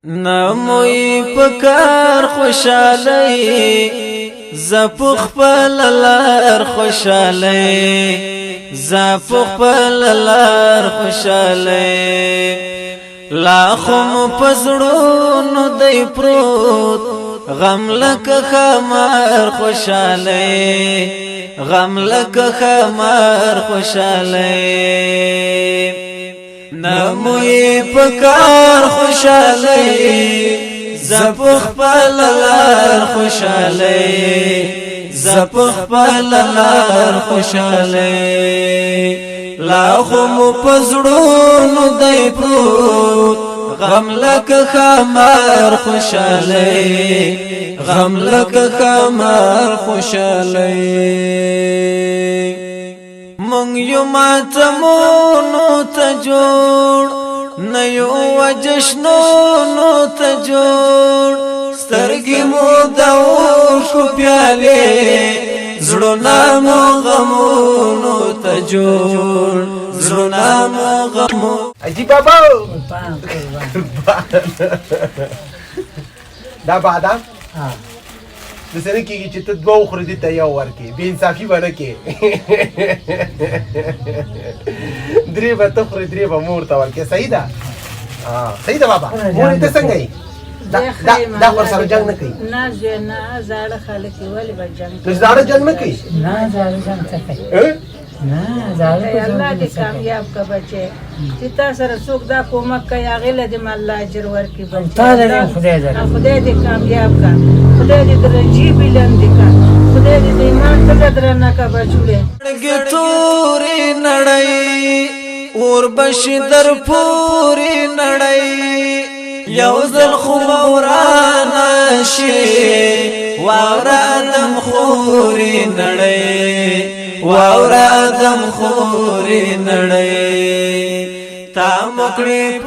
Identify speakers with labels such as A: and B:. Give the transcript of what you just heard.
A: نموی پکار خوشالی زپخ پللار خوشالی زپخ پللار خوشالی لاخم پزړونو دی پروت غم لک خمار خوشالی غم لک خمار خوشالی نموی پکار خوشالی زپخ پللار خوشالی زپخ پللار خوشالی لاخم پزړونو دی پروت غم لک خمار خوشالی غم لک خمار خوشالی مونږ یو ماتمونو ته جوړ نه یو وجشنونو ته جوړ سترګې مو د اوښکو پیالې زړونه مو غمونو ته جوړ زړونه مو غمو
B: اجي بابا دا بادام د سره کېږي چې ته دوه وخورې دې ته یو ورکې بې انصافي به نه کې درې به ته خورې درې به مور ته ورکې صحیح ده صحیح ده بابا مورې ته څنګه یې دا ورسره جنګ نه کوي
C: نه زوی نه زاړه خلک یې ولې به جنګ
B: ته زاړه جنګ نه کوي
C: نه زاړه جنګ څه کوي نه زاړه الله دې کامیاب کا بچي چې تا سره څوک دا کومک کوي هغې له دې الله اجر ورکړي بچي خدای دې کامیاب کا خدای دې درجې بلندې کا خدای دې د ایمان تله درنه کا بچوړې
A: تورې نړۍ اور بشي در پورې نړۍ یو ځل خو ورانه شي واوره ادم خورې نړۍ واوره ادم خورې نړۍ تا مکړې